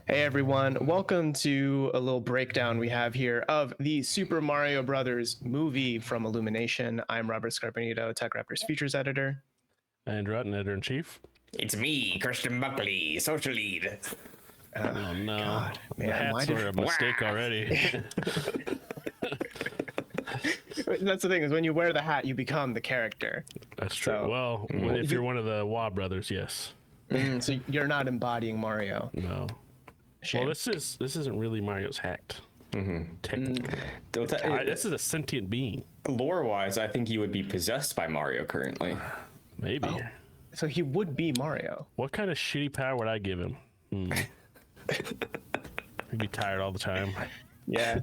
Hey everyone, welcome to a little breakdown we have here of the Super Mario Brothers movie from Illumination. I'm Robert Scarpanito, TechRaptor's features editor. And Rutten, editor-in-chief. It's me, Christian Buckley, social lead. Oh no, God, man, the hats were a mistake already. That's the thing, is when you wear the hat, you become the character. That's true. So, well, if you're one of the Wah brothers, yes. So you're not embodying Mario. No. Shame. Well, this isn't really Mario's hat. Technically. This is a sentient being. Lore-wise, I think he would be possessed by Mario currently. Maybe. Oh, so he would be Mario. What kind of shitty power would I give him? He'd be tired all the time. Yeah.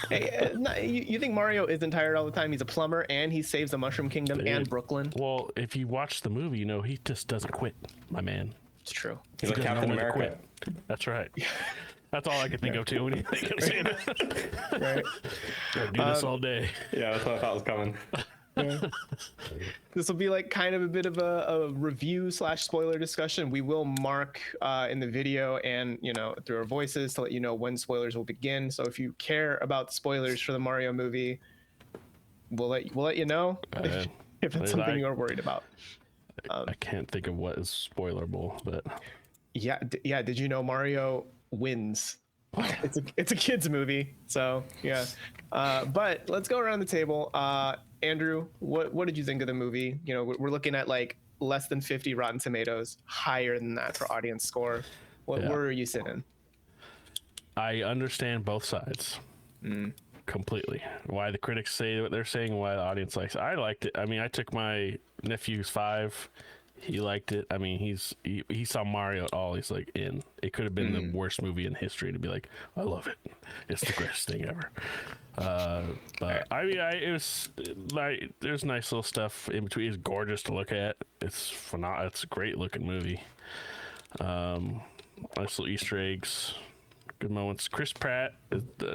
Hey, you think Mario isn't tired all the time? He's a plumber and he saves the Mushroom Kingdom and Brooklyn. Well, if you watch the movie, you know he just doesn't quit, my man. It's true. He's like Captain America. That's right. That's all I can think of too when you think of saying that. Right. Gotta do this all day. Yeah, that's what I thought was coming. Yeah. This will be like kind of a bit of a review / spoiler discussion. We will mark in the video and through our voices to let you know when spoilers will begin. So if you care about spoilers for the Mario movie, we'll let you know if it's something you're worried about. I can't think of what is spoilerable, but yeah. Did you know Mario wins? It's a kids movie, so yeah. But let's go around the table. Andrew, what did you think of the movie? We're looking at like less than 50 Rotten Tomatoes, higher than that for audience score. Where are you sitting? I understand both sides completely. Why the critics say what they're saying, why the audience likes it. I liked it. I mean, I took my nephew's 5. He liked it. I mean, he saw Mario at all. He's like in. It could have been the worst movie in history to be like, I love it. It's the greatest thing ever. But I mean, it was like there's nice little stuff in between. It's gorgeous to look at. It's phenomenal. It's a great looking movie. Nice little Easter eggs. Good moments. Chris Pratt,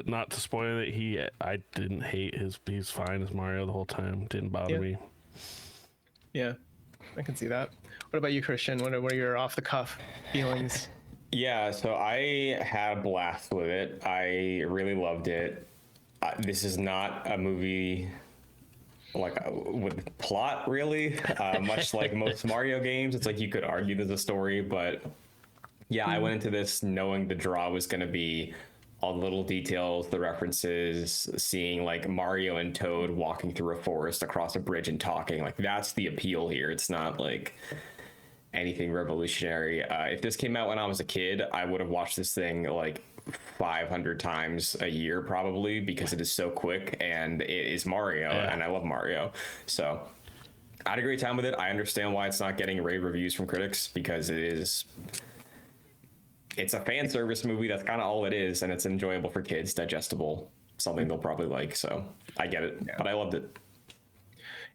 not to spoil it, I didn't hate he's fine as Mario the whole time. Didn't bother me. Yeah, I can see that. What about you, Christian? What are your off the cuff feelings? Yeah, so I had a blast with it. I really loved it. This is not a movie like with plot, really. Much like most Mario games, it's like you could argue there's a story, but yeah, I went into this knowing the draw was going to be all the little details, the references, seeing like Mario and Toad walking through a forest across a bridge and talking. Like that's the appeal here. It's not like anything revolutionary. If this came out when I was a kid, I would have watched this thing like 500 times a year probably, because it is so quick and it is Mario and I love Mario. So I had a great time with it. I understand why it's not getting rave reviews from critics, because it's a fan service movie. That's kind of all it is, and it's enjoyable for kids, digestible, something they'll probably like. So I get it, but I loved it.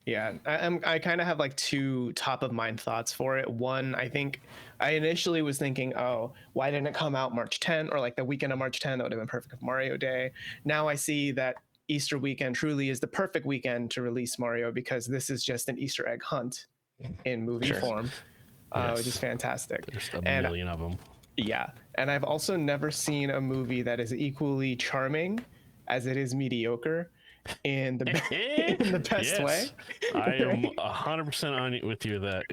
Yeah, I kind of have like two top of mind thoughts for it. One, I think I initially was thinking, oh, why didn't it come out March 10 or like the weekend of March 10? That would have been perfect for Mario Day. Now I see that Easter weekend truly is the perfect weekend to release Mario, because this is just an Easter egg hunt in movie form, which is fantastic. There's a million of them. Yeah, and I've also never seen a movie that is equally charming as it is mediocre in the best way. I am 100% on it with you that.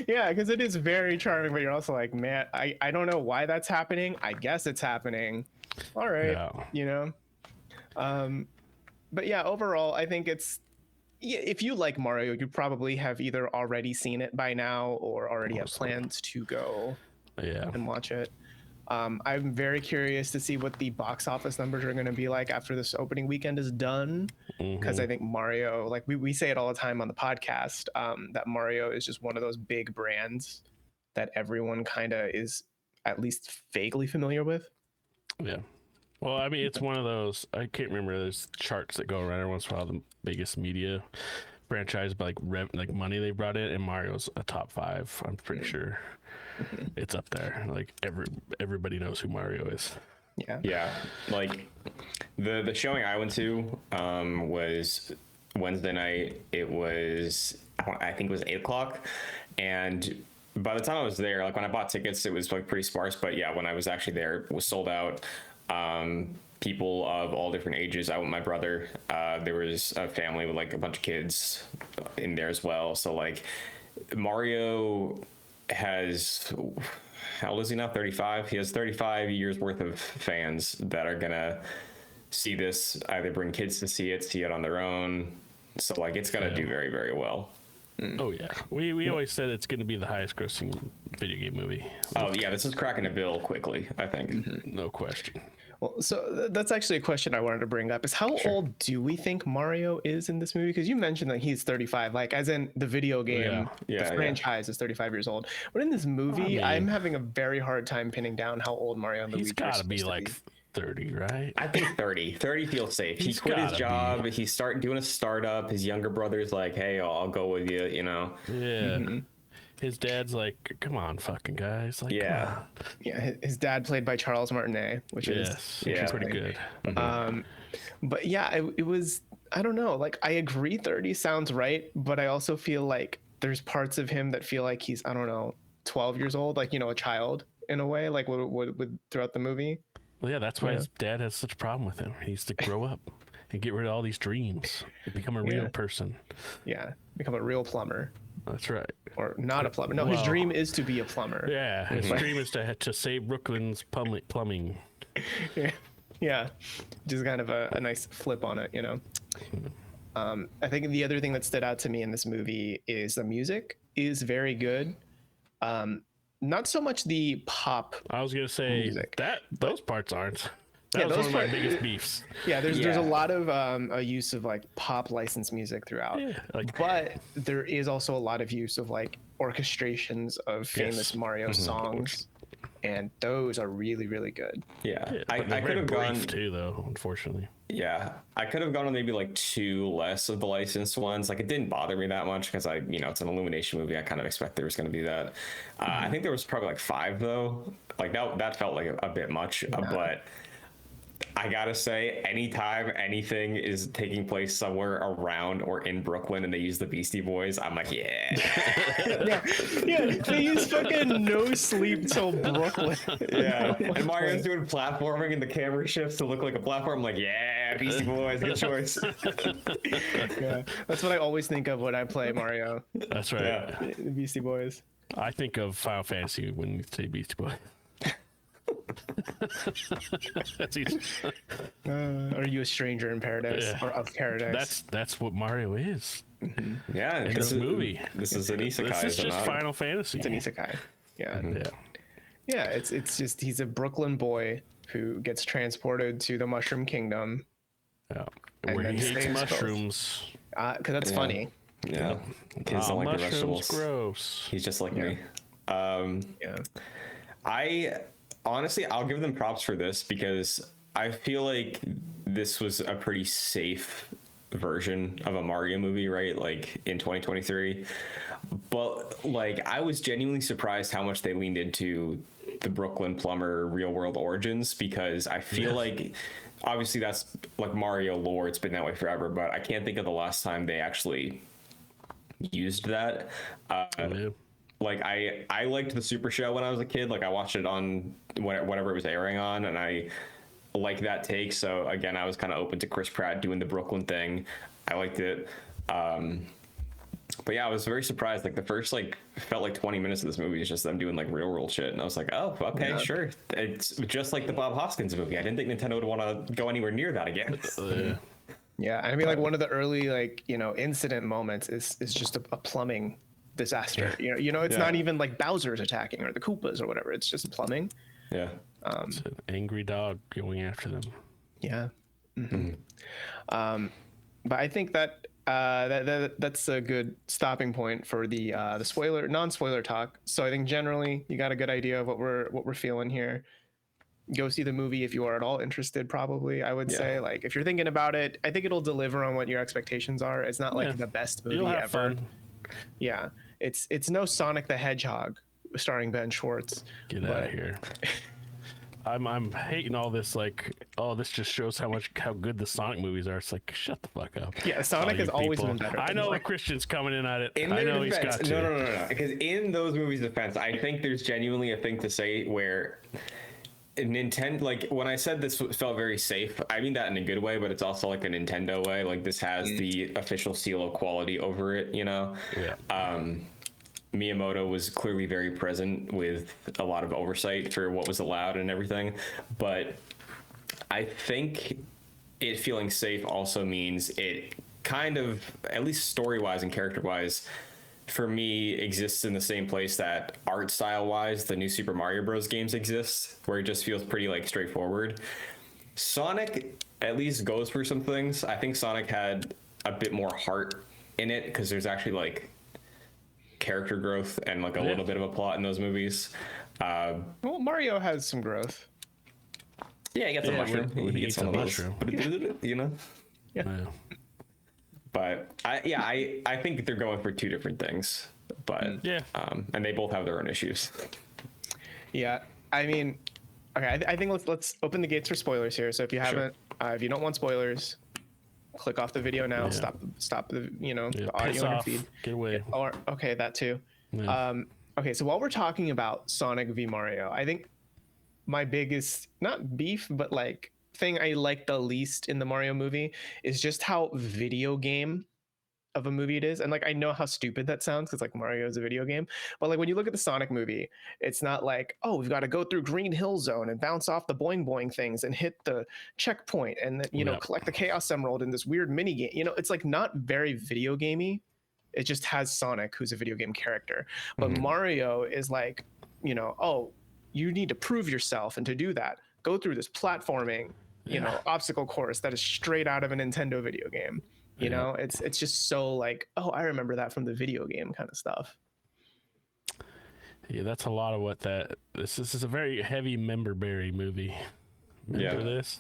Yeah, because it is very charming, but you're also like, man, I don't know why that's happening. I guess it's happening. All right, but yeah, overall, I think if you like Mario, you probably have either already seen it by now or already have plans to go and watch it. I'm very curious to see what the box office numbers are going to be like after this opening weekend is done, because I think Mario, like we say it all the time on the podcast, that Mario is just one of those big brands that everyone kind of is at least vaguely familiar with. Yeah. Well, I mean, it's one of those, I can't remember, there's charts that go around every once in a while, the biggest media franchise by like money they brought in, and Mario's a top 5. I'm pretty sure it's up there. Like everybody knows who Mario is. Yeah. Like the showing I went to was Wednesday night. It was, I think it was 8 o'clock, and by the time I was there, like when I bought tickets, it was like pretty sparse. But yeah, when I was actually there, it was sold out. People of all different ages. I went with my brother. There was a family with like a bunch of kids in there as well. So like Mario has, how old is he now? 35. He has 35 years worth of fans that are gonna see this, either bring kids to see it on their own. So like it's gonna do very, very well. Oh yeah, we always said it's going to be the highest grossing video game movie. Oh yeah, this is cracking a bill quickly, I think. No question. Well, so that's actually a question I wanted to bring up: is how old do we think Mario is in this movie? Because you mentioned that he's 35, like as in the video game, the franchise is 35 years old. But in this movie, I'm having a very hard time pinning down how old Mario and Luigi. He's got to be like 30, right? I think 30 feels safe. He quit his job. He's doing a startup. His younger brother's like, hey, I'll go with you, you know? Yeah. His dad's like, come on, fucking guys. Like, yeah. His dad played by Charles Martinet, which is pretty good. But yeah, it was, I don't know, like I agree 30 sounds right, but I also feel like there's parts of him that feel like he's, I don't know, 12 years old, like, you know, a child in a way, like would throughout the movie. Well, yeah, that's why his dad has such a problem with him. He needs to grow up and get rid of all these dreams and become a real person. Yeah, become a real plumber. That's right. Or not a plumber. No, his dream is to be a plumber. Yeah, his dream is to save Brooklyn's plumbing. Yeah, just kind of a nice flip on it, you know. I think the other thing that stood out to me in this movie is the music is very good. Not so much the pop. I was gonna say music, those parts aren't. That was one of my biggest beefs. Yeah, there's a lot of a use of like pop licensed music throughout. Yeah, but there is also a lot of use of like orchestrations of famous Mario songs, and those are really, really good. Yeah, I could have gone too, though, unfortunately. Yeah, I could have gone on maybe like 2 less of the licensed ones. Like it didn't bother me that much because it's an Illumination movie. I kind of expect there was going to be that. I think there was probably like 5 though. Like that felt like a bit much, but I gotta say, anytime anything is taking place somewhere around or in Brooklyn and they use the Beastie Boys, I'm like, yeah, they use fucking No Sleep Till Brooklyn. Yeah, and Mario's doing platforming and the camera shifts to look like a platform. I'm like, yeah, Beastie Boys, good choice. Yeah, that's what I always think of when I play Mario. That's right. Yeah. The Beastie Boys. I think of Final Fantasy when you say Beastie Boys. Are you a stranger in paradise or of paradise? That's what Mario is. Yeah, in this movie. This is an isekai. This is just Final Fantasy. It's an isekai. Yeah. Yeah. It's just he's a Brooklyn boy who gets transported to the Mushroom Kingdom. Yeah. Where he hates mushrooms. Because that's funny. Yeah. Kids don't like the vegetables. Gross. He's just like me. Honestly, I'll give them props for this because I feel like this was a pretty safe version of a Mario movie, right? Like in 2023. But like I was genuinely surprised how much they leaned into the Brooklyn plumber real world origins, because I feel like obviously that's like Mario lore, it's been that way forever, but I can't think of the last time they actually used that. Like I liked the Super Show when I was a kid. Like I watched it on whatever it was airing on, and I like that take. So again, I was kind of open to Chris Pratt doing the Brooklyn thing. I liked it. But yeah, I was very surprised. Like the first felt like 20 minutes of this movie is just them doing like real world shit, and I was like, oh, okay, sure. It's just like the Bob Hoskins movie. I didn't think Nintendo would want to go anywhere near that again. Yeah, I mean, like one of the early incident moments is just a plumbing disaster. It's not even like Bowser's attacking or the Koopas or whatever. It's just plumbing. Yeah. It's an angry dog going after them. Yeah. But I think that that's a good stopping point for the non-spoiler talk. So I think generally you got a good idea of what we're feeling here. Go see the movie if you are at all interested. Probably, I would say, like if you're thinking about it, I think it'll deliver on what your expectations are. It's not like the best movie ever. Fun. Yeah, it's no Sonic the Hedgehog starring Ben Schwartz. Get out of here. I'm hating all this, like, oh, this just shows how good the Sonic movies are. It's like, shut the fuck up. Yeah, Sonic has always been better. I know Christian's coming in at it. In I know defense, he's got to. No. Because in those movies' defense, I think there's genuinely a thing to say where Nintendo, like when I said this felt very safe, I mean that in a good way, but it's also like a Nintendo way. Like this has the official seal of quality over it, you know? Yeah. Miyamoto was clearly very present with a lot of oversight for what was allowed and everything. But I think it feeling safe also means it kind of, at least story-wise and character-wise, for me, exists in the same place that art style-wise the new Super Mario Bros. Games exist, where it just feels pretty like straightforward. Sonic at least goes for some things. I think Sonic had a bit more heart in it because there's actually like character growth and like a little bit of a plot in those movies. Well, Mario has some growth. Yeah, he gets a mushroom. He gets some mushroom. You know? Yeah. But I think they're going for two different things. But and they both have their own issues. Yeah, I mean, okay, I think let's open the gates for spoilers here. So if you haven't, if you don't want spoilers, click off the video now. Stop the the audio in your feed. Get away. Or okay, that too. Yeah. Okay, so while we're talking about Sonic v Mario, I think my biggest not beef but like thing I like the least in the Mario movie is just how video game of a movie it is. And like I know how stupid that sounds because like Mario is a video game, but like when you look at the Sonic movie, it's not like, oh, we've got to go through Green Hill Zone and bounce off the boing boing things and hit the checkpoint and then, collect the Chaos Emerald in this weird mini game. It's like not very video gamey. It just has Sonic, who's a video game character. But Mario is like, oh, you need to prove yourself, and to do that, go through this platforming, obstacle course that is straight out of a Nintendo video game. It's just so like, oh, I remember that from the video game kind of stuff. Yeah, that's a lot of what this is a very heavy member-berry movie. Remember this?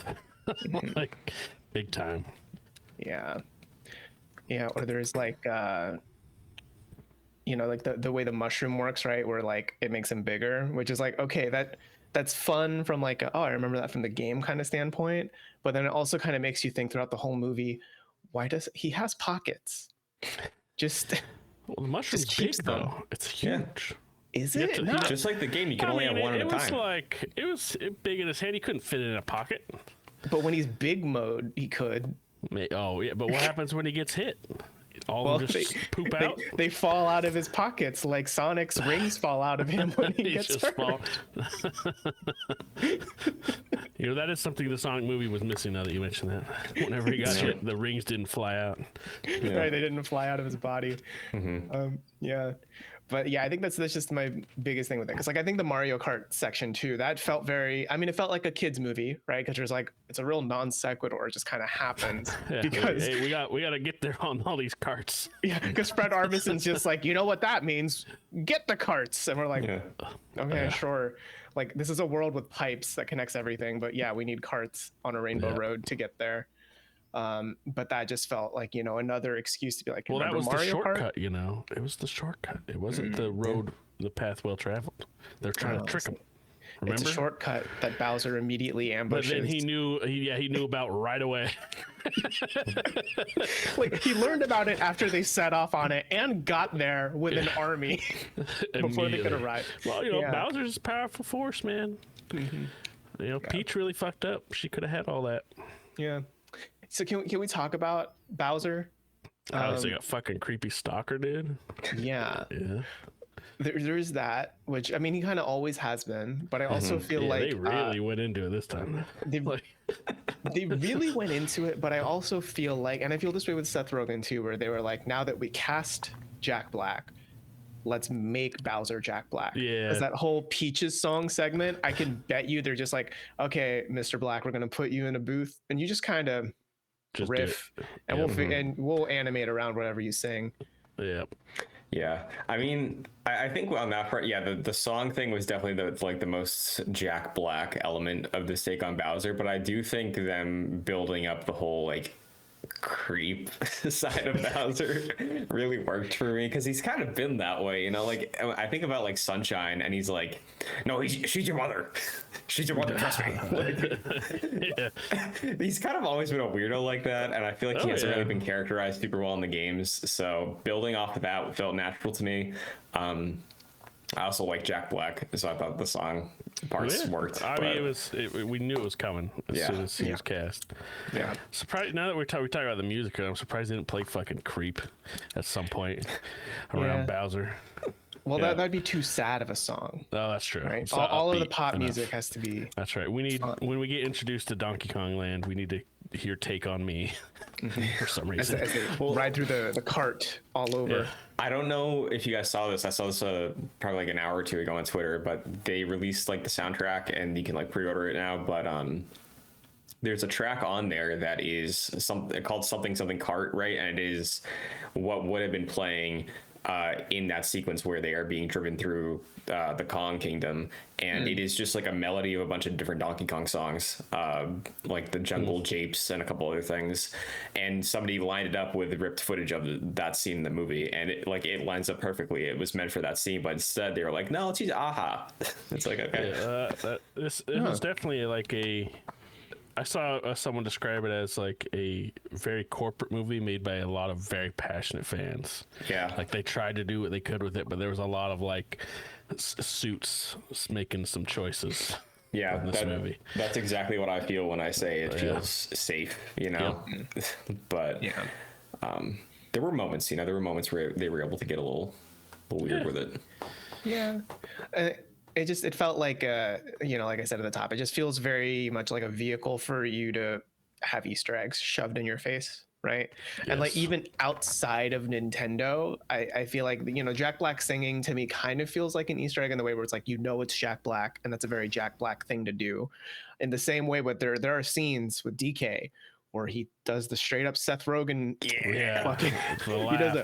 Like, big time. Yeah. Yeah, or there's like, like the way the mushroom works, right? Where like it makes him bigger, which is like, okay, that's fun from like, oh, I remember that from the game kind of standpoint. But then it also kind of makes you think throughout the whole movie, why does he has pockets? Just well, the mushroom's big though. It's huge. Is it? Just like the game, you can only have one at a time. It was big in his hand. He couldn't fit it in a pocket. But when he's big mode, he could. Oh yeah, but what happens when he gets hit? All of them just poop out. They fall out of his pockets like Sonic's rings fall out of him when he gets hurt. That is something the Sonic movie was missing. Now that you mention that, whenever he got hit, the rings didn't fly out. Right, they didn't fly out of his body. But yeah, I think that's just my biggest thing with it. Because like I think the Mario Kart section too, that felt it felt like a kid's movie, right? Because there's like it's a real non sequitur, it just kind of happens. Because we got to get there on all these carts. Yeah, because Fred Armisen's just like, you know what that means? Get the carts, and we're like, okay, sure. Like this is a world with pipes that connects everything, but yeah, we need carts on a rainbow road to get there. But that just felt like another excuse to be like, well, that was Mario the shortcut. Kart? It was the shortcut. It wasn't the road, the path well traveled. They're trying to trick him. Remember? It's a shortcut that Bowser immediately ambushes. But then he knew about right away. Like he learned about it after they set off on it and got there with an army before they could arrive. Well, Bowser's a powerful force, man. Peach really fucked up. She could have had all that. Yeah. So can we talk about Bowser? I was like a fucking creepy stalker, dude. Yeah. Yeah. There's that, which I mean he kind of always has been, but I also feel like they really went into it this time. They really went into it, but I also feel like, and I feel this way with Seth Rogen too, where they were like, now that we cast Jack Black, let's make Bowser Jack Black. Yeah. Because that whole Peaches song segment, I can bet you they're just like, okay, Mr. Black, we're gonna put you in a booth, and you just kind of riff, and we'll animate around whatever you sing. Yeah. Yeah, I mean, I think on that part, the song thing was definitely the most Jack Black element of this take on Bowser. But I do think them building up the whole like creep side of Bowser really worked for me, because he's kind of been that way, you know. Like I think about like Sunshine, and he's like, no, she's your mother. She's your mother, trust me. Like, he's kind of always been a weirdo like that, and I feel like he hasn't really been characterized super well in the games. So building off of that felt natural to me. I also like Jack Black, so I thought the song parts worked. I mean, we knew it was coming as soon as he was cast. Yeah. Surprised now that we talk about the music, I'm surprised they didn't play fucking Creep at some point around Bowser. Well, that'd be too sad of a song. Oh, that's true. Right? All of the pop music has to be. That's right. We need when we get introduced to Donkey Kong Land, we need to hear "Take on Me" for some reason. As they ride through the cart all over. Yeah. I don't know if you guys saw this. I saw this probably like an hour or two ago on Twitter, but they released like the soundtrack, and you can like pre-order it now. But there's a track on there that is called something cart, right? And it is what would have been playing in that sequence where they are being driven through the Kong Kingdom, and it is just like a melody of a bunch of different Donkey Kong songs, like the Jungle Japes and a couple other things, and somebody lined it up with ripped footage of that scene in the movie, and it lines up perfectly. It was meant for that scene, but instead they were like, no, let's use Aha. It's like, okay. It was definitely like I saw someone describe it as like a very corporate movie made by a lot of very passionate fans. Yeah. Like they tried to do what they could with it, but there was a lot of like suits making some choices. Yeah, in this movie. That's exactly what I feel when I say it feels safe, you know. Yeah. But there were moments, where they were able to get a little weird with it. Yeah. It felt like like I said at the top, it just feels very much like a vehicle for you to have Easter eggs shoved in your face, right? Yes. And like even outside of Nintendo, I feel like Jack Black singing to me kind of feels like an Easter egg in the way where it's like it's Jack Black, and that's a very Jack Black thing to do. In the same way, but there are scenes with DK where he does the straight up Seth Rogen fucking he does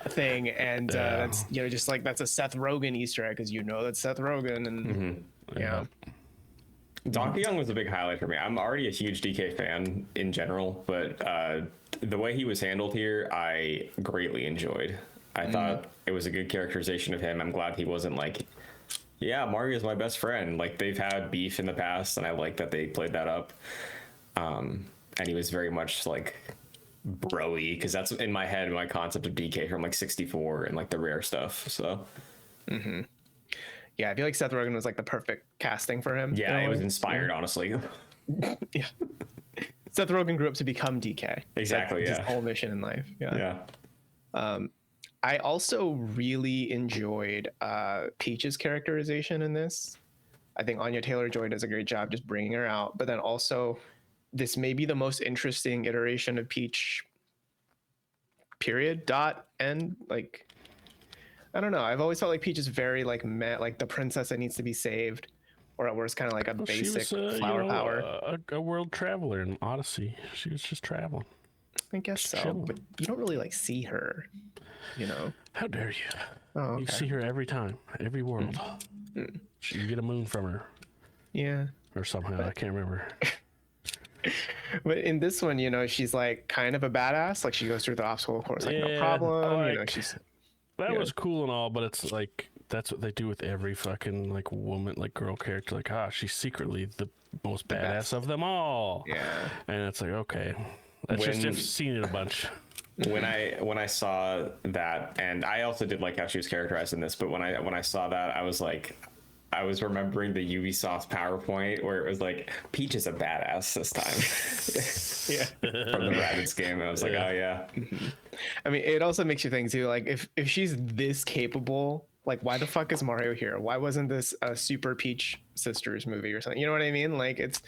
a thing, and that's just like that's a Seth Rogen Easter egg, because that's Seth Rogen, and Donkey Kong was a big highlight for me. I'm already a huge DK fan in general, but the way he was handled here, I greatly enjoyed. I thought it was a good characterization of him. I'm glad he wasn't like, Mario's my best friend. Like, they've had beef in the past, and I like that they played that up. And he was very much like bro-y, because that's in my head my concept of DK from like 64 and like the Rare stuff. So I feel like Seth Rogen was like the perfect casting for him. It was inspired, honestly. Seth Rogen grew up to become DK. Exactly. His whole mission in life. I also really enjoyed Peach's characterization in this. I think Anya Taylor-Joy does a great job just bringing her out, but then also this may be the most interesting iteration of Peach, period, end. Like, I don't know. I've always felt like Peach is very like like the princess that needs to be saved, or at worst kind of like a basic flower power. A world traveler in Odyssey. She was just traveling. I guess so, but you don't really like see her, How dare you? Oh, okay. You see her every time, every world. You get a moon from her. Yeah. Or somehow, I can't remember. But in this one, she's like kind of a badass. Like she goes through the obstacle course, like no problem. She's that was cool and all, but it's like that's what they do with every fucking like woman, like girl character. Like, she's secretly the most badass of them all. Yeah. And it's like, okay, that's just I've seen it a bunch. When I saw that, and I also did like how she was characterized in this, but when I saw that, I was remembering the Ubisoft PowerPoint where it was like, Peach is a badass this time. From the Rabbids game. And I was like, oh yeah. I mean, it also makes you think too, like if she's this capable, like why the fuck is Mario here? Why wasn't this a Super Peach Sisters movie or something? You know what I mean? Like it's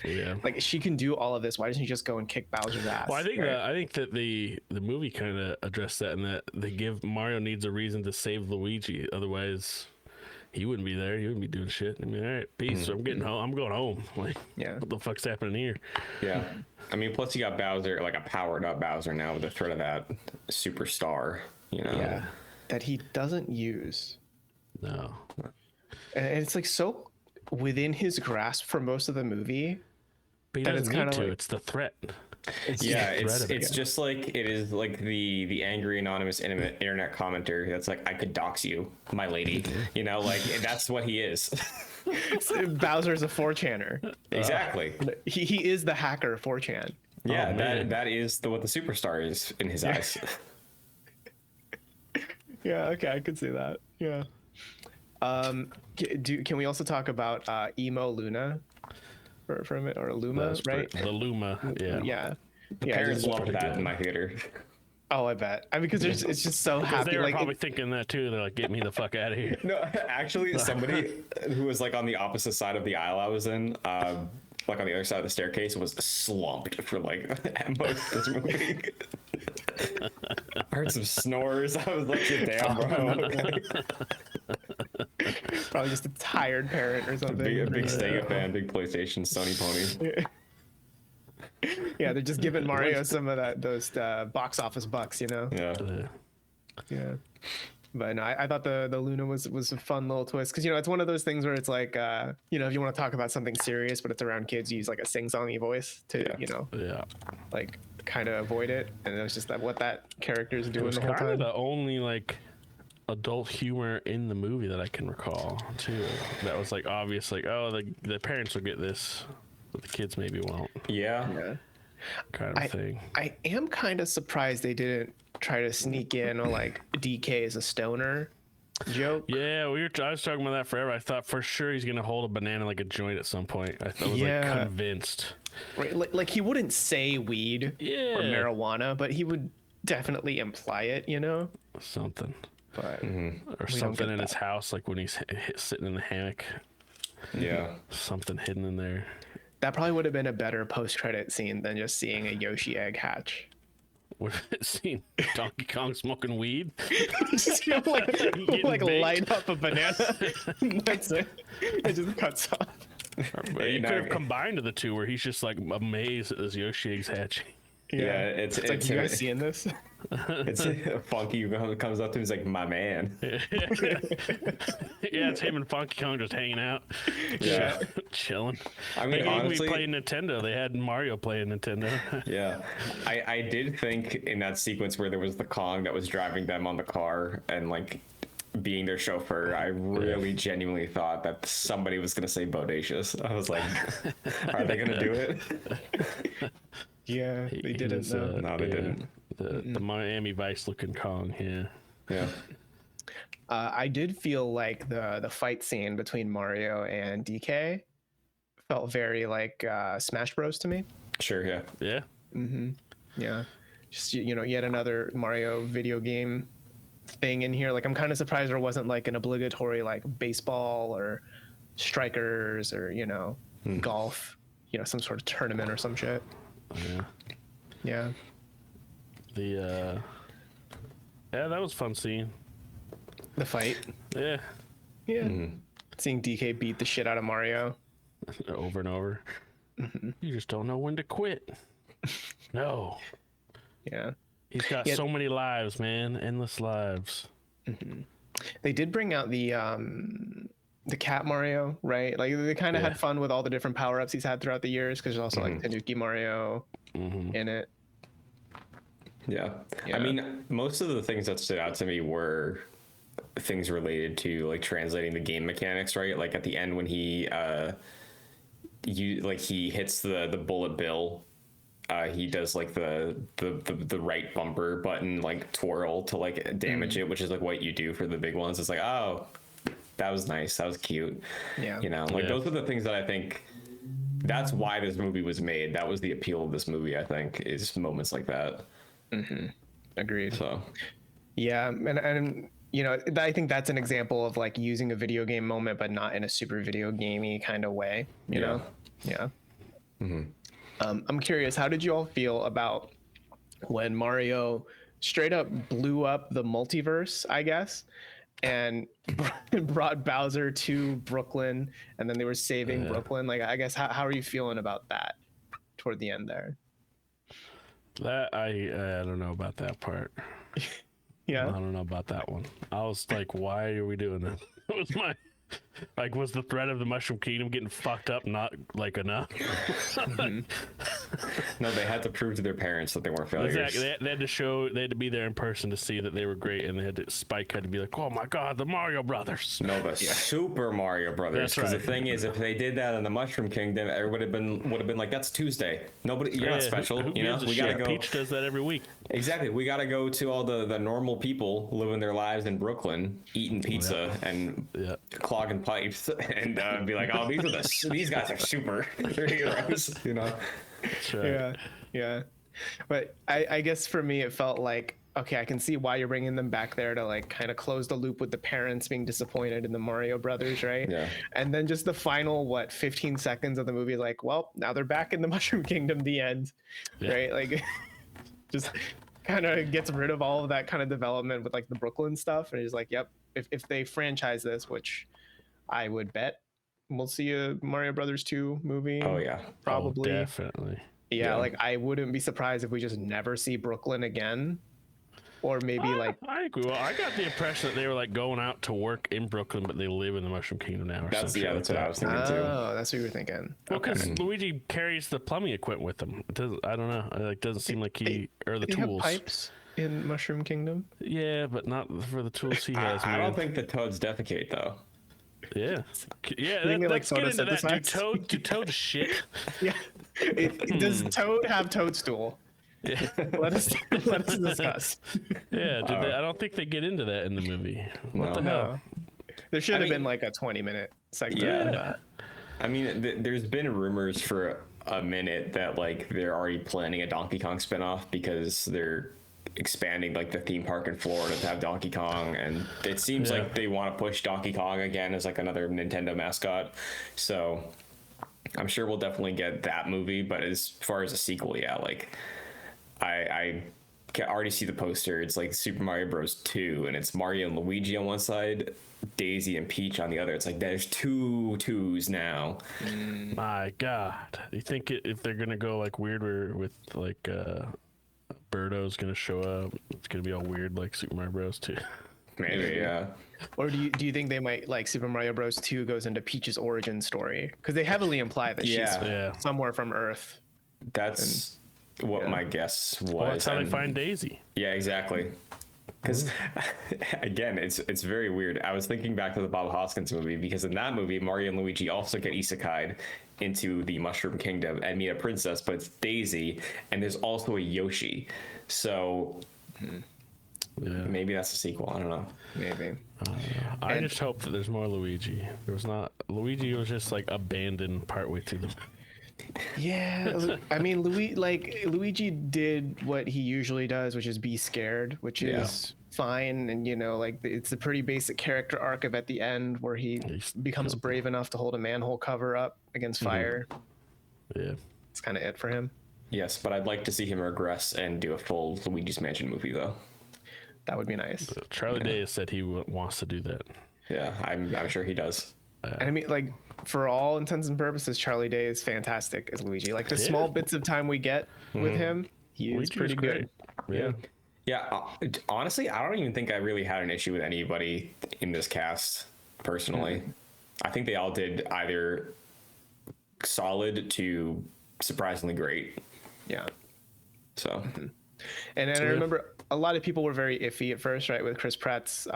like she can do all of this. Why doesn't she just go and kick Bowser's ass? Well, I think that the movie kind of addressed that, and that they give Mario needs a reason to save Luigi. Otherwise, he wouldn't be there. He wouldn't be doing shit. I mean, all right, peace. I'm getting home. I'm going home. Like, what the fuck's happening here? Yeah. I mean, plus you got Bowser, like a powered up Bowser now with the threat of that superstar, Yeah. That he doesn't use. No. And it's like so within his grasp for most of the movie, But he doesn't need to. Like, it's the threat. It's just like it is like the angry anonymous internet commenter that's like, I could dox you, my lady. You know, like that's what he is. Bowser's a 4chaner. Exactly. He is the hacker 4chan. Yeah, that is what the superstar is in his eyes. Yeah, okay, I could see that. Yeah. Can we also talk about emo Luna for a minute, or Luma, right? The Luma, yeah. Yeah. The parents loved that in my theater. Oh, I bet. I mean, because it's just so happy. They were probably thinking that too. They're like, "Get me the fuck out of here." No, actually, somebody who was like on the opposite side of the aisle I was in, like on the other side of the staircase, was slumped for like most of this movie. I heard some snores. I was like, "Damn, bro." Probably just a tired parent or something. A big Sega fan, big PlayStation, Sony pony. Yeah, they're just giving Mario some of those box office bucks, you know. Yeah. But no, I thought the Luna was a fun little twist, because it's one of those things where it's like if you want to talk about something serious but it's around kids, you use like a sing-songy voice to like kind of avoid it, and it was just what that character's doing the whole time. Kind of the only like adult humor in the movie that I can recall too. That was like obvious, like, oh, the parents will get this, but the kids maybe won't. Yeah. Kind of thing. I am kind of surprised they didn't try to sneak in like DK as a stoner joke. Yeah, I was talking about that forever. I thought for sure he's gonna hold a banana like a joint at some point. I was like convinced. Right, like he wouldn't say weed or marijuana, but he would definitely imply it, Something. But or something in his house, like when he's sitting in the hammock. Yeah. Something hidden in there. That probably would have been a better post-credit scene than just seeing a Yoshi egg hatch. Would have seen Donkey Kong smoking weed. Just like light up a banana. That's it. It just cuts off. You could have combined the two, where he's just like amazed at this Yoshi eggs hatching. Yeah, it's like, you guys seeing this? It's Funky who comes up to him, he's like, my man. Yeah, it's him and Funky Kong just hanging out. Yeah. Chilling. I mean, honestly, we played Nintendo. They had Mario playing Nintendo. Yeah. I did think in that sequence where there was the Kong that was driving them on the car and like being their chauffeur, I really genuinely thought that somebody was going to say bodacious. I was like, are they going to do it? Yeah, they didn't. No, they didn't. The Miami Vice looking Kong, yeah. I did feel like the fight scene between Mario and DK felt very like Smash Bros to me. Sure, yeah. Yeah. Yeah. Just yet another Mario video game thing in here. Like, I'm kind of surprised there wasn't like an obligatory like baseball or strikers or golf, some sort of tournament or some shit. Yeah. Yeah, that was a fun scene. The fight. Yeah. Seeing DK beat the shit out of Mario over and over. You just don't know when to quit. No. Yeah. He's got so many lives, man. Endless lives. They did bring out the cat Mario, right? Like, they kind of had fun with all the different power-ups he's had throughout the years, because there's also like Tanuki Mario in it. Yeah. I mean, most of the things that stood out to me were things related to like translating the game mechanics, right? Like at the end when he he hits the bullet bill, he does like the right bumper button like twirl to like damage it, which is like what you do for the big ones. It's like, oh, that was nice, that was cute. Yeah. Those are the things that I think that's why this movie was made. That was the appeal of this movie, I think, is moments like that. Agreed. So yeah, and I think that's an example of like using a video game moment but not in a super video gamey kind of way, you know. I'm curious, how did you all feel about when Mario straight up blew up the multiverse, I guess, and brought Bowser to Brooklyn, and then they were saving Brooklyn? Like, I guess, how are you feeling about that toward the end there? That I don't know about that part. Yeah, I don't know about that one. I was like, why are we doing this? That was Like, was the threat of the Mushroom Kingdom getting fucked up not like enough? No, they had to prove to their parents that they weren't failures. Exactly. They had to show, they had to be there in person to see that they were great, and Spike had to be like, oh my god, the Mario Brothers. No, the Super Mario Brothers. Because the thing is, if they did that in the Mushroom Kingdom, everybody would have been like, that's Tuesday. Nobody, you're not special. Who You know, we gotta go. Peach does that every week. Exactly. We gotta go to all the normal people living their lives in Brooklyn, eating pizza and clogging pipes, and be like, oh, these guys are super heroes. You know. Right. Yeah. But I guess for me, it felt like, okay, I can see why you're bringing them back there to like kind of close the loop with the parents being disappointed in the Mario Brothers, right? Yeah. And then just the final 15 seconds of the movie, like, well, now they're back in the Mushroom Kingdom. The end, right? Like, just kind of gets rid of all of that kind of development with like the Brooklyn stuff, and it's like, yep, if they franchise this, which I would bet we'll see a Mario Brothers 2 movie. Oh yeah, probably. Oh, definitely. Yeah, like I wouldn't be surprised if we just never see Brooklyn again. Or maybe like I agree. Well, I got the impression that they were like going out to work in Brooklyn, but they live in the Mushroom Kingdom now. That's what I was thinking too. Oh, that's what you were thinking. Well, because Luigi carries the plumbing equipment with him. It doesn't, I don't know. It like doesn't seem like or the tools. Have pipes in Mushroom Kingdom. Yeah, but not for the tools he has. I don't think the toads defecate though. Yeah, let's get into that. Do Toad shit? Yeah. Does Toad have toadstool? Yeah. Let us discuss. Yeah, I don't think they get into that in the movie. What the hell? There should have been like a 20-minute segment. Yeah. I mean, there's been rumors for a minute that like they're already planning a Donkey Kong spinoff because they're expanding like the theme park in Florida to have Donkey Kong, and it seems like they want to push Donkey Kong again as like another Nintendo mascot. So I'm sure we'll definitely get that movie, but as far as a sequel, like I can already see the poster. It's like Super Mario Bros. 2, and it's Mario and Luigi on one side, Daisy and Peach on the other. It's like there's two twos now. My God, you think if they're gonna go like weird with like Birdo's gonna show up, it's gonna be all weird like Super Mario Bros. 2. Maybe, yeah. Or do you think they might like Super Mario Bros. 2 goes into Peach's origin story? Because they heavily imply that she's somewhere from Earth. That's what my guess was. Well, that's how they find Daisy. Yeah, exactly. Because again, it's very weird. I was thinking back to the Bob Hoskins movie, because in that movie, Mario and Luigi also get isekai'd into the Mushroom Kingdom and meet a princess, but it's Daisy, and there's also a Yoshi. So maybe that's a sequel. I don't know. Maybe. I just hope that there's more Luigi. Luigi was just like abandoned partway through the. Yeah, I mean, Luigi did what he usually does, which is be scared, which is fine, and like it's a pretty basic character arc of at the end where he becomes brave enough to hold a manhole cover up against fire. Yeah, it's kind of it for him. Yes, but I'd like to see him regress and do a full Luigi's Mansion movie, though. That would be nice. Charlie Day has said he wants to do that. Yeah, I'm sure he does. And I mean, like, for all intents and purposes, Charlie Day is fantastic as Luigi. Like, the small bits of time we get with him, he is pretty good. Yeah. Honestly, I don't even think I really had an issue with anybody in this cast, personally. I think they all did either solid to surprisingly great. Yeah. So. And I remember a lot of people were very iffy at first, right, with Chris Pratt's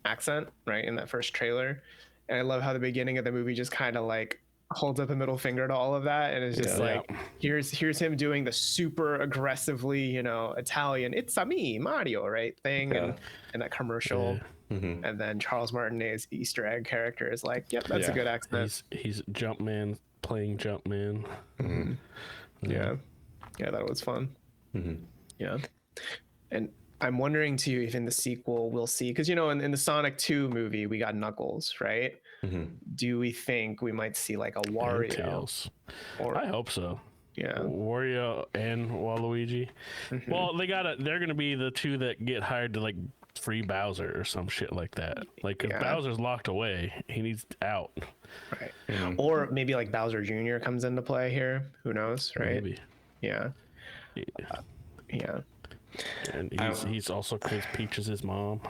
accent, right, in that first trailer. And I love how the beginning of the movie just kind of like holds up a middle finger to all of that, and it's just here's him doing the super aggressively Italian "it's a me Mario" right thing, and that commercial, and then Charles Martinet's Easter egg character is like, yep, that's a good accent. He's Jumpman playing Jumpman. Yeah, that was fun. Yeah, and I'm wondering too if in the sequel we'll see, because in the Sonic 2 movie we got Knuckles, right? Do we think we might see like a Wario? I hope so. Yeah, Wario and Waluigi. Well, they're gonna be the two that get hired to like free Bowser or some shit like that. Like, if Bowser's locked away, he needs out. Right. Or maybe like Bowser Jr. comes into play here. Who knows, right? Maybe. Yeah. Yeah. And he's also, because Peach is his mom,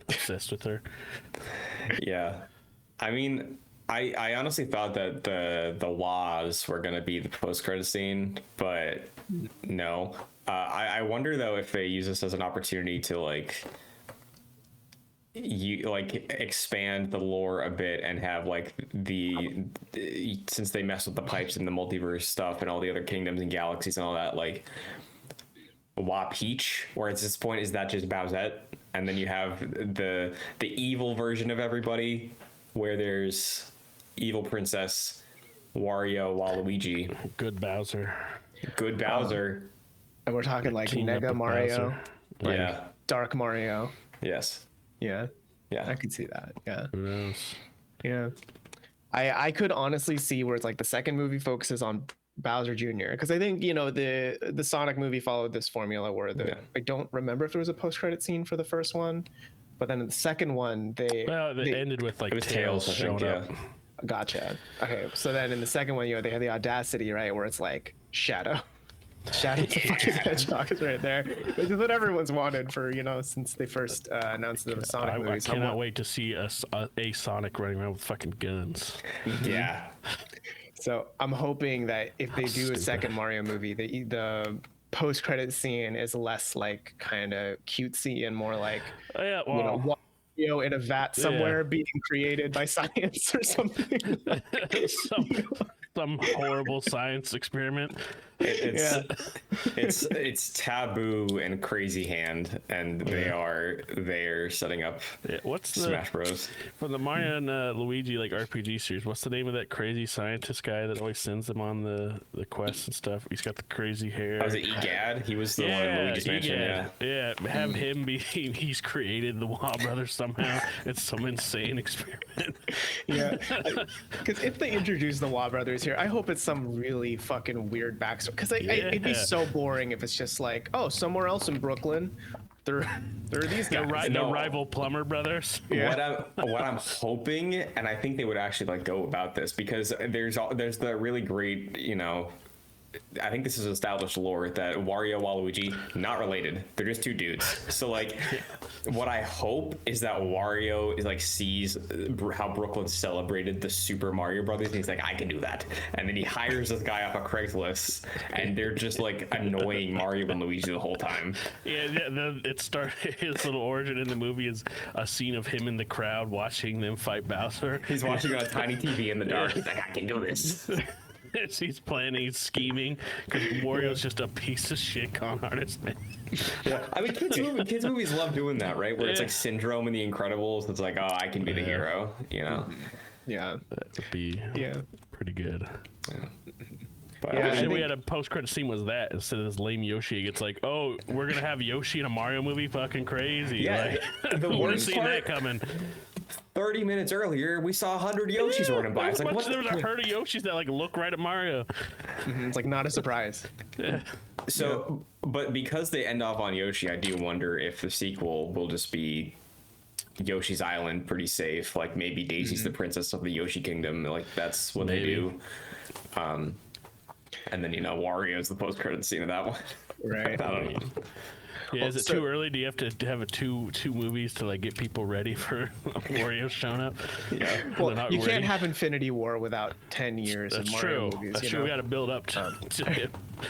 obsessed with her. Yeah. I mean, I honestly thought that the laws were gonna be the post-credit scene, but no. I wonder though if they use this as an opportunity to like expand the lore a bit and have like since they mess with the pipes and the multiverse stuff and all the other kingdoms and galaxies and all that, like Wa Peach, where at this point is that just Bowsette, and then you have the evil version of everybody, where there's evil princess Wario, Waluigi, good Bowser, and we're talking like Team Nega up Mario, like, yeah, Dark Mario. Yes. Yeah, Yeah, I could see that. Yeah, who knows? yeah. I could honestly see where it's like the second movie focuses on Bowser Jr. because I think the Sonic movie followed this formula where I don't remember if there was a post-credit scene for the first one, but then in the second one they ended with like Tails showing up. Gotcha. Okay, so then in the second one, they had the audacity, right, where it's like Shadow the fucking hedgehog is right there, which is what everyone's wanted for since they first announced the Sonic movies. I cannot wait to see a Sonic running around with fucking guns. Yeah. So I'm hoping that if they do a second Mario movie, the post-credit scene is less like kind of cutesy and more like Wario in a vat somewhere being created by science or something. Some horrible science experiment. It's Taboo and Crazy Hand, and they're setting up Smash Bros. For the Mario and Luigi like RPG series, what's the name of that crazy scientist guy that always sends them on the quests and stuff? He's got the crazy hair. Was it Egad? He was the one in Luigi's Mansion. Yeah. Have him be. He's created the Wah Brothers somehow. It's some insane experiment. Yeah, because if they introduce the Wah Brothers here, I hope it's some really fucking weird backstory. Because it'd be so boring if it's just like, oh, somewhere else in Brooklyn, there are these guys. The rival plumber brothers. Yeah. What I'm hoping, and I think they would actually like go about this, because there's the really great, I think this is established lore that Wario, Waluigi, not related. They're just two dudes. So like, what I hope is that Wario is like sees how Brooklyn celebrated the Super Mario Brothers, and he's like, I can do that. And then he hires this guy off of Craigslist, and they're just like annoying Mario and Luigi the whole time. Yeah. It started. His little origin in the movie is a scene of him in the crowd watching them fight Bowser. He's watching on a tiny TV in the dark. He's like, I can do this. He's planning, he's scheming, because Wario's just a piece of shit con artist, man. Yeah, I mean, kids movies love doing that, right? Where it's like Syndrome and The Incredibles. It's like, oh, I can be the hero, Yeah, that would be pretty good. Yeah. But I wish we had a post-credit scene was that instead of this lame Yoshi. It's like, oh, we're gonna have Yoshi in a Mario movie, fucking crazy. Yeah, like, the worst seen that coming. 30 minutes earlier, we saw 100 Yoshis running by. It's like, there was a herd of Yoshis that like look right at Mario. It's like not a surprise. Yeah. So, but because they end off on Yoshi, I do wonder if the sequel will just be Yoshi's Island, pretty safe. Like maybe Daisy's the princess of the Yoshi Kingdom. Like that's what they do. And then Wario's the post-credit scene of that one. Right. I don't know. Yeah, is it too early? Do you have to have two movies to like get people ready for Wario showing up? Yeah. Well, you can't have Infinity War without 10 years of Mario movies. That's true. We got to build up to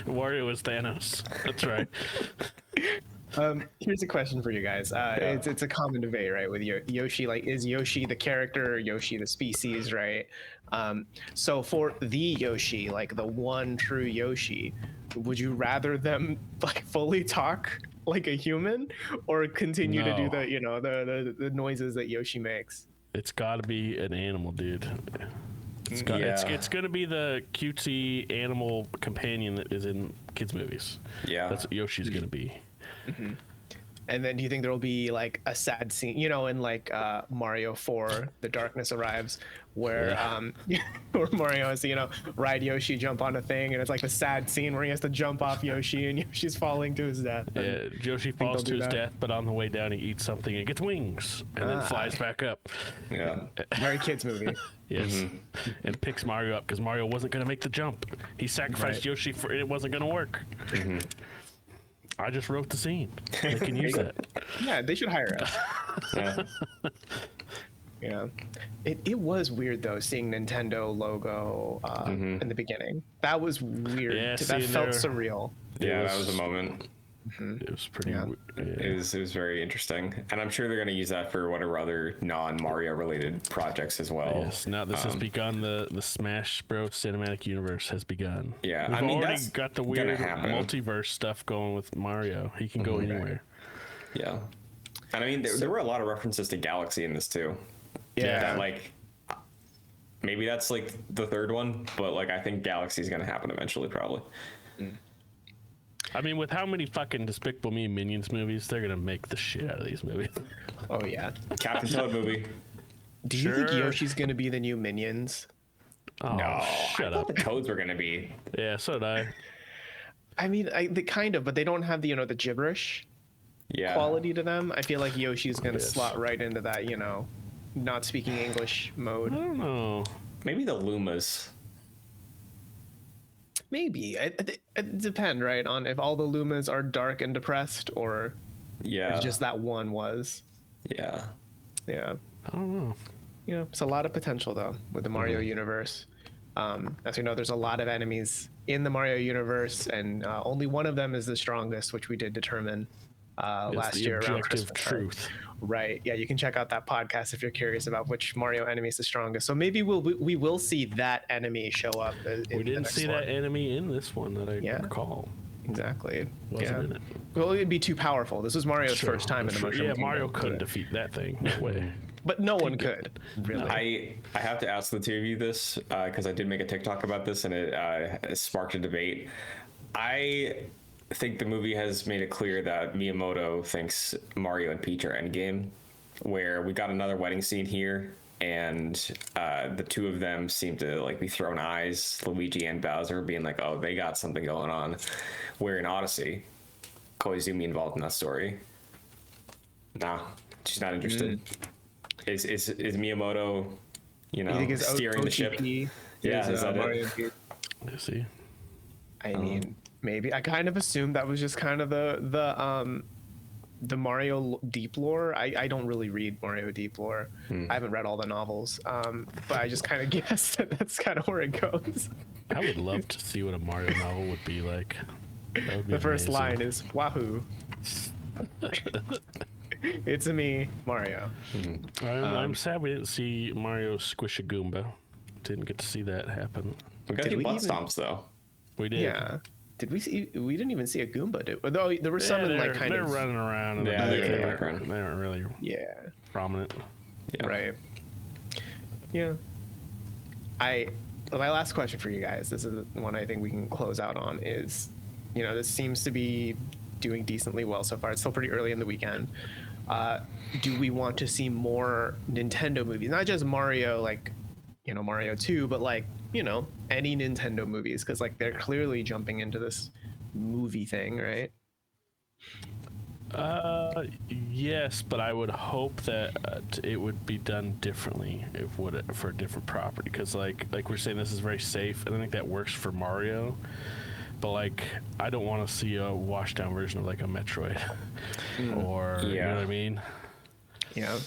Wario as Thanos. That's right. Here's a question for you guys. It's a common debate, right? With Yoshi, like, is Yoshi the character or Yoshi the species, right? So for the Yoshi, like the one true Yoshi, would you rather them like fully talk like a human, or continue to do the noises that Yoshi makes? It's got to be an animal, dude. It's gonna be the cutesy animal companion that is in kids' movies. Yeah, that's what Yoshi's gonna be. Mm-hmm. And then do you think there will be like a sad scene, in like Mario 4, The Darkness Arrives, where where Mario has to, ride Yoshi, jump on a thing, and it's like a sad scene where he has to jump off Yoshi and Yoshi's falling to his death. Yeah, Yoshi falls to his death, but on the way down he eats something and gets wings and then flies back up. Yeah. Very kids movie. Yes. Mm-hmm. And picks Mario up because Mario wasn't going to make the jump. He sacrificed Yoshi for it wasn't going to work. Mm-hmm. I just wrote the scene. They can use that. Yeah, they should hire us. Yeah, it was weird though seeing Nintendo logo in the beginning. That was weird. Yeah, that felt surreal. Yeah, that was a moment. It was pretty. Yeah. It was very interesting, and I'm sure they're going to use that for whatever other non-Mario related projects as well. Yes, now this has begun. The Smash Bros. Cinematic Universe has begun. Yeah, we've I mean, already that's got the weird multiverse stuff going with Mario. He can go anywhere. Yeah, and I mean, there were a lot of references to Galaxy in this too. Yeah, that, like maybe that's like the third one, but like I think Galaxy is going to happen eventually, probably. I mean, with how many fucking Despicable Me Minions movies, they're gonna make the shit out of these movies. Oh yeah. Captain Toad movie. Do you think Yoshi's gonna be the new Minions? Oh, No, shut I up. thought the Toads were going to be. Yeah, so did I. I mean, they kind of, but they don't have the the gibberish quality to them. I feel like Yoshi's gonna slot right into that not speaking English mode. I don't know. Maybe the Lumas. Maybe it depends, right, on if all the Lumas are dark and depressed, or Yeah. if just that one was. Yeah. Yeah, I don't know. it's a lot of potential though with the Mario universe. As we know, there's a lot of enemies in the Mario universe, and only one of them is the strongest, which we did determine last year around Objective Christmas time. truth. Right. Yeah, you can check out that podcast if you're curious about which Mario enemy is the strongest. So maybe we will see that enemy show up. We didn't see that enemy in this one that I recall. Exactly. Wasn't in it. Well, it'd be too powerful. This was Mario's first time in the Mushroom Kingdom. Mario couldn't defeat that thing. No way. But no one could, really. I have to ask the two of you this because I did make a TikTok about this and it sparked a debate. I think the movie has made it clear that Miyamoto thinks Mario and Peach are endgame, where we got another wedding scene here and the two of them seem to like be throwing eyes, Luigi and Bowser being like, oh, they got something going on, where in Odyssey Koizumi involved in that story. Nah, she's not interested. Is Miyamoto steering the ship? Yeah, is that Mario it? You see, I mean, maybe I kind of assumed that was just kind of the Mario deep lore. I don't really read Mario deep lore. I haven't read all the novels, but I just kind of guessed that that's kind of where it goes. I would love to see what a Mario novel would be like. That would be The first amazing. line is "Wahoo." It's me, Mario. I'm sad we didn't see Mario squish a Goomba. Didn't get to see that happen. We got to butt stomps though. We did. Yeah. Did we see? We didn't even see a Goomba. Though there were some in like kind they're of running around. In the Yeah, they're in the back. background. They aren't really prominent. Yeah. Right. Yeah. My last question for you guys. This is the one I think we can close out on. Is this seems to be doing decently well so far. It's still pretty early in the weekend. Do we want to see more Nintendo movies? Not just Mario, like Mario 2, but like any Nintendo movies, because like they're clearly jumping into this movie thing, right? Yes, but I would hope that it would be done differently for a different property, because like we're saying, this is very safe, and I think that works for Mario. But like, I don't want to see a washed down version of like a Metroid, or you know what I mean? Yeah.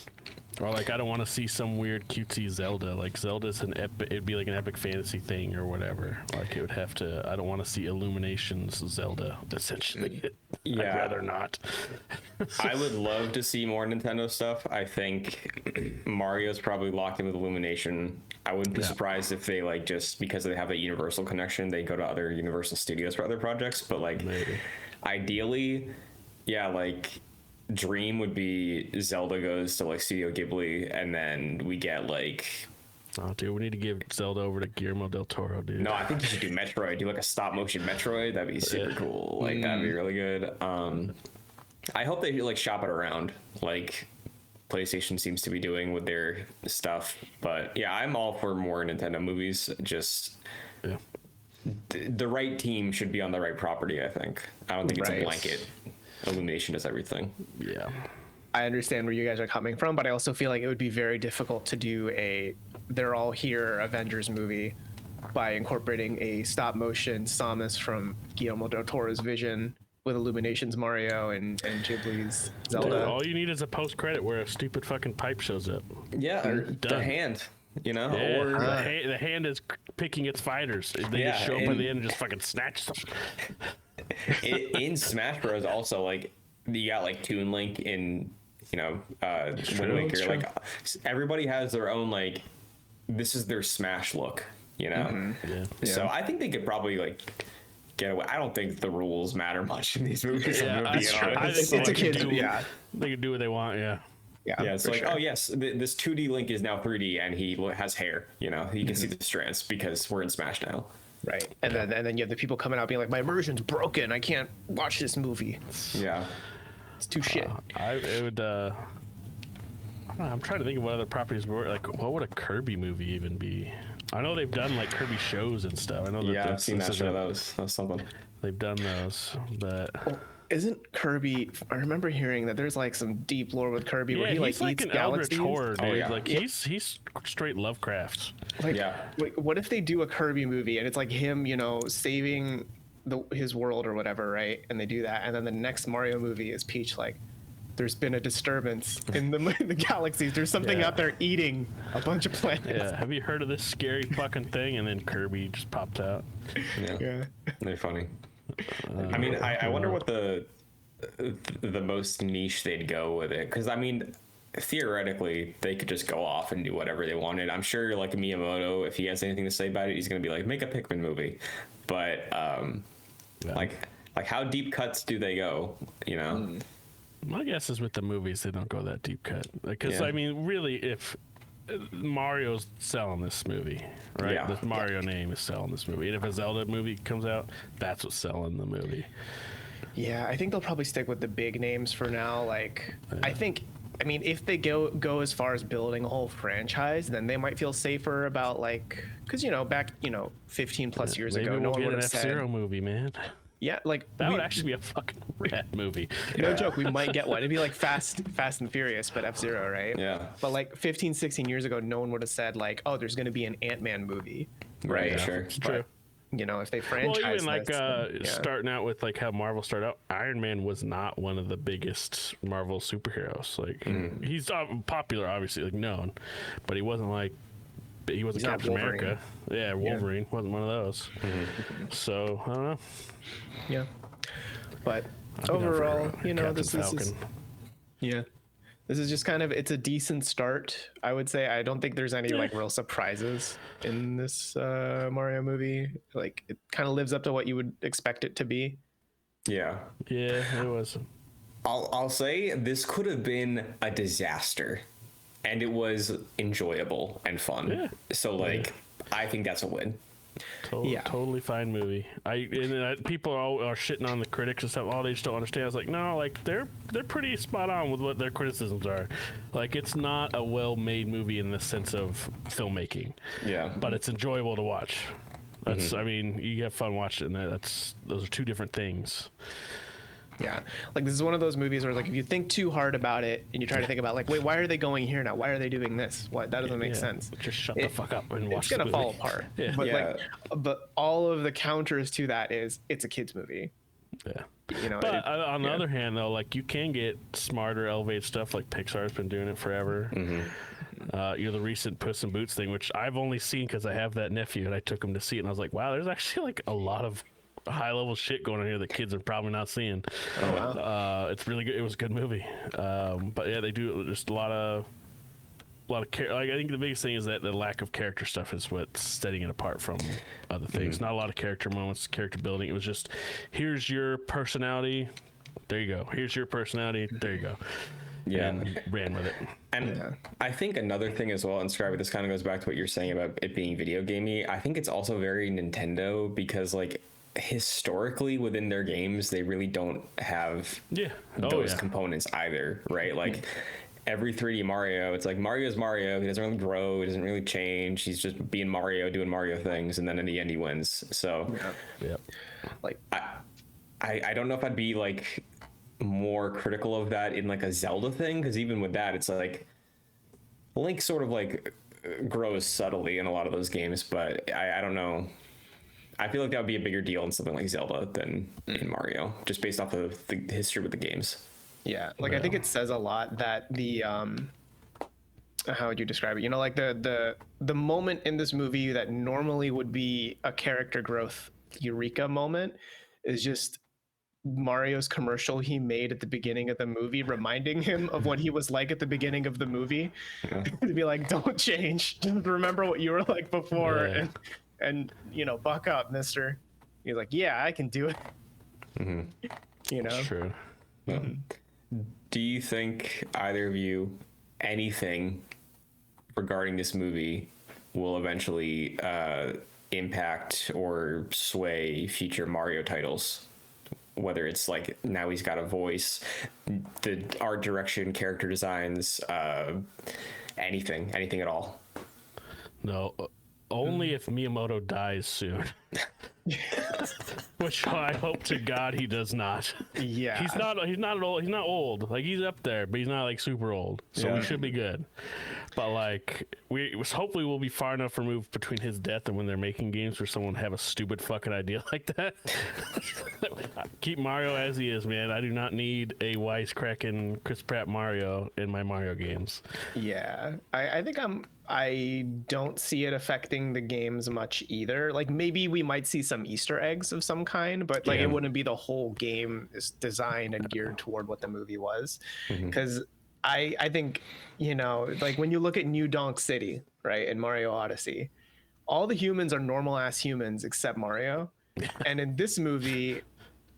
Or like, I don't want to see some weird cutesy Zelda. Like Zelda's it'd be like an epic fantasy thing or whatever. Like it would have to. I don't want to see Illumination's Zelda. Essentially, Yeah. I'd rather not. I would love to see more Nintendo stuff. I think Mario's probably locked in with Illumination. I wouldn't be surprised if they like just because they have that Universal connection, they go to other Universal Studios for other projects. But like, ideally, yeah, like dream would be Zelda goes to like Studio Ghibli, and then we get like. Oh, dude, we need to give Zelda over to Guillermo del Toro, dude. No, I think you should do Metroid. Do like a stop motion Metroid. That'd be super cool. Like that'd be really good. I hope they like shop it around, like PlayStation seems to be doing with their stuff. But yeah, I'm all for more Nintendo movies. Just the right team should be on the right property. I think. I don't think it's a blanket. Illumination does everything. Yeah. I understand where you guys are coming from, but I also feel like it would be very difficult to do They're All Here Avengers movie by incorporating a stop motion Samus from Guillermo del Toro's vision with Illumination's Mario and Ghibli's Zelda. All you need is a post credit where a stupid fucking pipe shows up. Yeah, or the hand, you know, Yeah, or the hand is picking its fighters. They just show up at the end and just fucking snatch them. in Smash Bros. Also, like you got like Toon Link in, you know, Wind Waker. Like everybody has their own, like, this is their Smash look, you know. So I think they could probably like get away. I don't think the rules matter much in these movies. That's true. It's a kid's. They can do what they want. Yeah. It's like, oh yes, this 2D Link is now 3D, and he has hair. You know, he can see the strands because we're in Smash now. Right, and then you have the people coming out being like, my immersion's broken. I can't watch this movie. Yeah, it's too shit. It would. I don't know, I'm trying to think of what other properties were. Like, what would a Kirby movie even be? I know they've done like Kirby shows and stuff. I know that. I've seen that show. That's something. They've done those, but. Isn't Kirby? I remember hearing that there's like some deep lore with Kirby where he like eats an galaxies. Eldritch horror, dude. Like he's straight Lovecraft. Like, wait, what if they do a Kirby movie and it's like him, you know, saving his world or whatever, right? And they do that, and then the next Mario movie is Peach like, there's been a disturbance in the galaxies. There's something out there eating a bunch of planets. Yeah. Have you heard of this scary fucking thing? And then Kirby just popped out. Yeah. They're funny. I mean, I wonder what the most niche they'd go with it, because I mean, theoretically they could just go off and do whatever they wanted. I'm sure like Miyamoto, if he has anything to say about it, he's gonna be like, make a Pikmin movie. But like how deep cuts do they go, you know? My guess is with the movies they don't go that deep cut, because I mean, really, if Mario's selling this movie, right? The Mario name is selling this movie. And if a Zelda movie comes out, that's what's selling the movie. Yeah, I think they'll probably stick with the big names for now. Like, I mean, if they go as far as building a whole franchise, then they might feel safer about, like, because, you know, back, 15 plus years ago, no one would have said F-Zero movie, man. Yeah, like that would actually be a fucking rad movie. No joke, we might get one. It'd be like Fast and Furious, but F-Zero, right? Yeah. But like 15, 16 years ago, no one would have said like, oh, there's going to be an Ant-Man movie. Right, sure. It's true. You know, if they franchise well, even like this, starting out with like how Marvel started out, Iron Man was not one of the biggest Marvel superheroes. Like he's popular, obviously, like known, but he wasn't like Captain America. Yeah, Wolverine wasn't one of those. So I don't know. Yeah, but overall, you know, this is this is just kind of, it's a decent start, I would say. I don't think there's any like real surprises in this Mario movie. Like, it kind of lives up to what you would expect it to be. Yeah, it was. I'll say this could have been a disaster, and it was enjoyable and fun. Yeah. So like, I think that's a win. Totally fine movie. People are shitting on the critics and stuff. Oh, they just don't understand. I was like, no, like they're pretty spot on with what their criticisms are. Like, it's not a well-made movie in the sense of filmmaking. Yeah, but it's enjoyable to watch. That's I mean, you have fun watching it. Those are two different things. Yeah, like this is one of those movies where like if you think too hard about it and you try to think about like, wait, why are they going here now? Why are they doing this? What, that doesn't make sense. Just shut the fuck up and watch. It's gonna fall apart. But all of the counters to that is it's a kids movie. Yeah. You know, but on the other hand, though, like you can get smarter, elevated stuff. Like Pixar's been doing it forever. The recent Puss in Boots thing, which I've only seen because I have that nephew and I took him to see it, and I was like, wow, there's actually like a lot of high level shit going on here that kids are probably not seeing. Oh wow. It's really good. It was a good movie. But yeah, they do just a lot of like, I think the biggest thing is that the lack of character stuff is what's setting it apart from other things. Not a lot of character moments, character building. It was just, here's your personality, there you go. Here's your personality, there you go. And ran with it. And I think another thing as well, and Scribe, this kind of goes back to what you're saying about it being video gamey. I think it's also very Nintendo, because like historically within their games they really don't have those components either, right? Like every 3D Mario, it's like Mario's Mario, he doesn't really grow, he doesn't really change, he's just being Mario, doing Mario things, and then in the end he wins. So like I don't know if I'd be like more critical of that in like a Zelda thing, because even with that it's like Link sort of like grows subtly in a lot of those games, but I don't know. I feel like that would be a bigger deal in something like Zelda than in Mario, just based off of the history with the games. Yeah, like I think it says a lot that the how would you describe it? You know, like the moment in this movie that normally would be a character growth eureka moment is just Mario's commercial he made at the beginning of the movie, reminding him of what he was like at the beginning of the movie. Yeah. To be like, don't change, just remember what you were like before, and you know, buck up, mister. He's like, yeah, I can do it. You know, that's true. Do you think either of you anything regarding this movie will eventually impact or sway future Mario titles? Whether it's like now he's got a voice, the art direction, character designs, anything at all. No, only if Miyamoto dies soon. Which I hope to God he does not. Yeah, he's not old. He's not old. Like, he's up there, but he's not like super old. So we should be good. But like, hopefully we'll be far enough removed between his death and when they're making games where someone have a stupid fucking idea like that. Keep Mario as he is, man. I do not need a wisecracking Chris Pratt Mario in my Mario games. Yeah, I think I don't see it affecting the games much either. Like, maybe we might see some Easter eggs of some kind, but like it wouldn't be the whole game is designed and geared toward what the movie was. Because I think, you know, like when you look at New Donk City, right, in Mario Odyssey, all the humans are normal ass humans except Mario. And in this movie,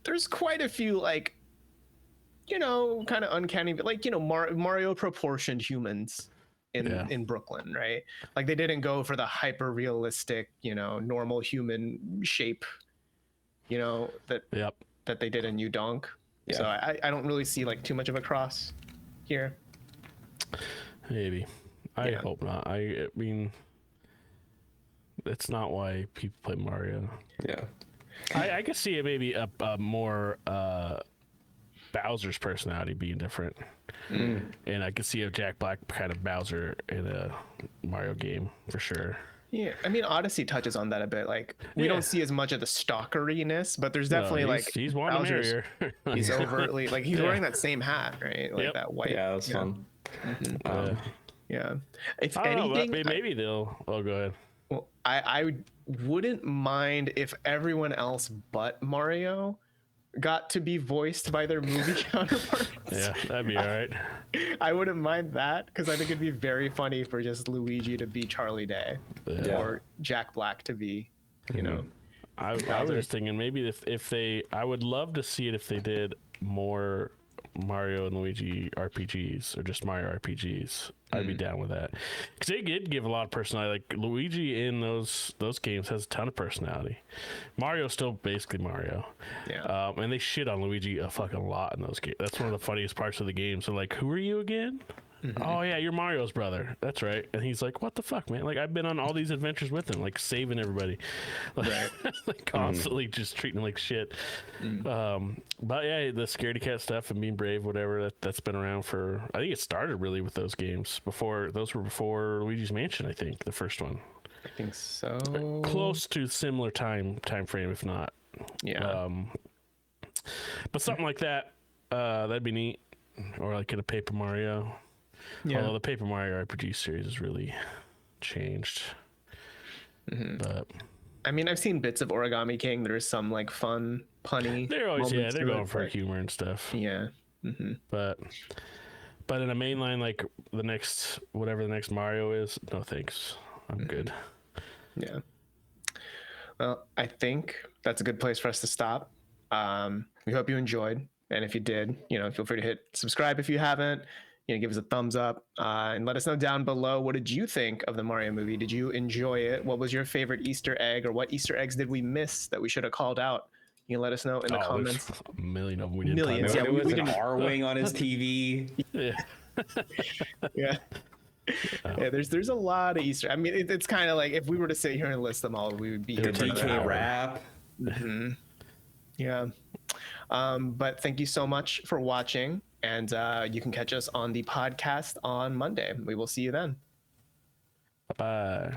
there's quite a few, like, you know, kind of uncanny, like, you know, Mario proportioned humans in Brooklyn, right? Like, they didn't go for the hyper realistic, you know, normal human shape, you know, that they did in New Donk. Yeah. So I don't really see like too much of a cross here. Maybe. I hope not. I mean, that's not why people play Mario. Yeah. I could see it maybe a more Bowser's personality being different. And I could see a Jack Black kind of Bowser in a Mario game for sure. Yeah, I mean, Odyssey touches on that a bit. Like, we don't see as much of the stalkeriness, but there's definitely he's one of the he's overtly like he's wearing that same hat, right? Like that white. Yeah, that's fun. Yeah. If anything, maybe they'll. Oh, go ahead. Well, I wouldn't mind if everyone else but Mario got to be voiced by their movie counterparts. Yeah, that'd be all right. I wouldn't mind that, because I think it'd be very funny for just Luigi to be Charlie Day or Jack Black to be, you know. I was just thinking maybe if they, I would love to see it if they did more Mario and Luigi RPGs or just Mario RPGs. I'd be down with that, because they did give a lot of personality. Like, Luigi in those games has a ton of personality. Mario's still basically Mario, and they shit on Luigi a fucking lot in those games. That's one of the funniest parts of the game. So like, who are you again? Oh yeah, you're Mario's brother. That's right. And he's like, what the fuck, man? Like, I've been on all these adventures with him, like saving everybody, like constantly just treating him like shit. But yeah, the scaredy cat stuff and being brave, whatever, that's been around for, I think it started really with those games before Luigi's Mansion. I think the first one. I think so. Close to similar time frame, if not. Yeah. But something like that, that'd be neat. Or like in a Paper Mario. Yeah. Although the Paper Mario RPG series has really changed. But I mean, I've seen bits of Origami King. There's some like fun, punny. They're always they're going for humor and stuff. Yeah. But in a mainline, like the next Mario is, no thanks. I'm good. Yeah. Well, I think that's a good place for us to stop. We hope you enjoyed. And if you did, you know, feel free to hit subscribe if you haven't. You know, give us a thumbs up and let us know down below. What did you think of the Mario movie? Did you enjoy it? What was your favorite Easter egg, or what Easter eggs did we miss that we should have called out? You can let us know in the comments. A million of them we didn't. Millions. Yeah, we didn't. R-wing on his TV. Yeah. Yeah. Yeah, there's a lot of Easter. I mean, it's kind of like if we were to sit here and list them all, we would be here for another hour. TechRaptor. Yeah. But thank you so much for watching, and you can catch us on the podcast on Monday. We will see you then. Bye-bye.